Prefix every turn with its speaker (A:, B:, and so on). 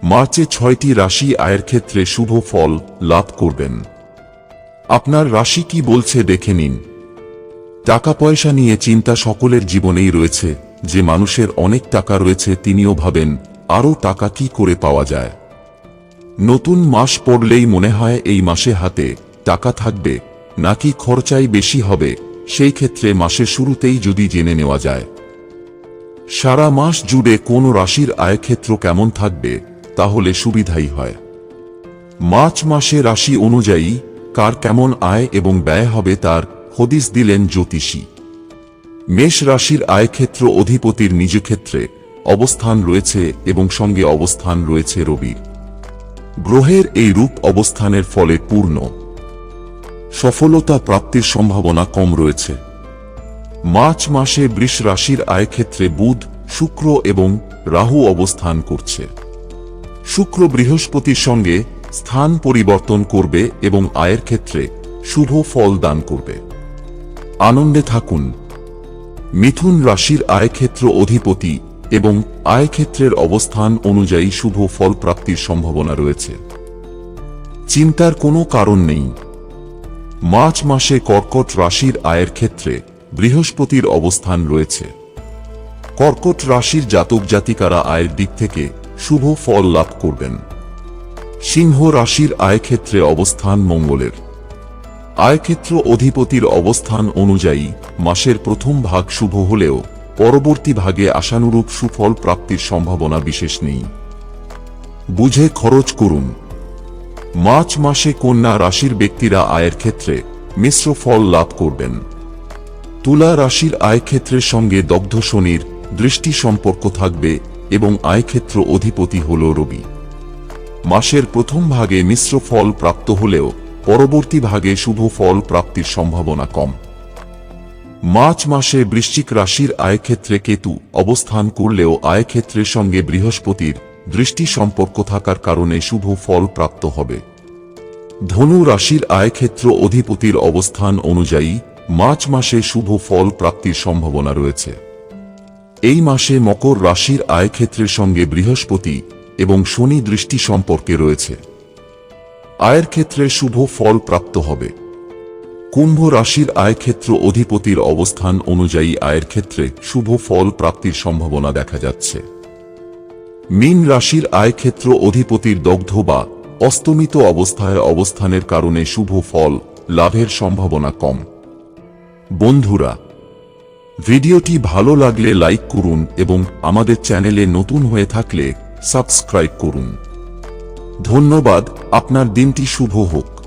A: মার্চে 6টি রাশি আয়ের ক্ষেত্রে শুভ ফল লাভ করবেন। আপনার রাশি কি বলছে দেখে নিন। টাকা পয়সা নিয়ে চিন্তা সকলের জীবনেই রয়েছে। যে মানুষের অনেক টাকা রয়েছে তিনিও ভাবেন আরও টাকা কি করে পাওয়া যায়। নতুন মাস পড়লেই মনে হয় এই মাসে হাতে টাকা থাকবে নাকি খরচাই বেশি হবে। সেই ক্ষেত্রে মাসের শুরুতেই যদি জেনে নেওয়া যায় সারা মাস জুড়ে কোন রাশির আয়ক্ষেত্র কেমন থাকবে তাহলে সুবিধাই হয়। মার্চ মাসে রাশি অনুযায়ী কার কেমন আয় এবং ব্যয় হবে তার হদিস দিলেন জ্যোতিষী। মেষ রাশির আয়ক্ষেত্র অধিপতির নিজ ক্ষেত্রে অবস্থান রয়েছে এবং সঙ্গে অবস্থান রয়েছে রবির। গ্রহের এই রূপ অবস্থানের ফলে পূর্ণ সফলতা প্রাপ্তির সম্ভাবনা কম রয়েছে। মার্চ মাসে বৃষ রাশির আয়ক্ষেত্রে বুধ, শুক্র এবং রাহু অবস্থান করছে। শুক্র বৃহস্পতির সঙ্গে স্থান পরিবর্তন করবে এবং আয়ের ক্ষেত্রে শুভ ফল দান করবে। আনন্দে থাকুন। মিথুন রাশির আয়ক্ষেত্র অধিপতি এবং আয়ক্ষেত্রের অবস্থান অনুযায়ী শুভ ফল প্রাপ্তির সম্ভাবনা রয়েছে। চিন্তার কোনো কারণ নেই। মার্চ মাসে কর্কট রাশির আয়ের ক্ষেত্রে বৃহস্পতির অবস্থান রয়েছে। কর্কট রাশির জাতক জাতিকারা আয়ের দিক থেকে শুভ ফল লাভ করবেন। সিংহ রাশির আয়ক্ষেত্রে অবস্থান মঙ্গলের। আয়ক্ষেত্র অধিপতির অবস্থান অনুযায়ী মাসের প্রথম ভাগ শুভ হলেও পরবর্তী ভাগে আশানুরূপ সুফল প্রাপ্তির সম্ভাবনা বিশেষ নেই। বুঝে খরচ করুন। মার্চ মাসে কন্যা রাশির ব্যক্তিরা আয়ের ক্ষেত্রে মিশ্র ফল লাভ করবেন। তুলা রাশির আয়ক্ষেত্রের সঙ্গে দগ্ধ শনির দৃষ্টি সম্পর্ক থাকবে এবং আয়ক্ষেত্র অধিপতি হল রবি। মাসের প্রথম ভাগে মিশ্র ফল প্রাপ্ত হলেও পরবর্তী ভাগে শুভ ফল প্রাপ্তির সম্ভাবনা কম। মার্চ মাসে বৃশ্চিক রাশির আয়ক্ষেত্রে কেতু অবস্থান করলেও আয়ক্ষেত্রের সঙ্গে বৃহস্পতির দৃষ্টি সম্পর্ক থাকার কারণে শুভ ফল প্রাপ্ত হবে। ধনু রাশির আয়ক্ষেত্র অধিপতির অবস্থান অনুযায়ী মার্চ মাসে শুভ ফল প্রাপ্তির সম্ভাবনা রয়েছে। এই মাসে মকর রাশির আয়ক্ষেত্রের সঙ্গে বৃহস্পতি এবং শনি দৃষ্টি সম্পর্কে রয়েছে। আয়ের ক্ষেত্রে শুভ ফল প্রাপ্ত হবে। কুম্ভ রাশির আয়ক্ষেত্র অধিপতির অবস্থান অনুযায়ী আয়ের ক্ষেত্রে শুভ ফল প্রাপ্তির সম্ভাবনা দেখা যাচ্ছে। মীন রাশির আয়ক্ষেত্র অধিপতির দগ্ধ বা অস্তমিত অবস্থায় অবস্থানের কারণে শুভ ফল লাভের সম্ভাবনা কম। বন্ধুরা, ভিডিওটি ভালো লাগলে লাইক করুন এবং আমাদের চ্যানেলে নতুন হয়ে থাকলে সাবস্ক্রাইব করুন। ধন্যবাদ। আপনার দিনটি শুভ হোক।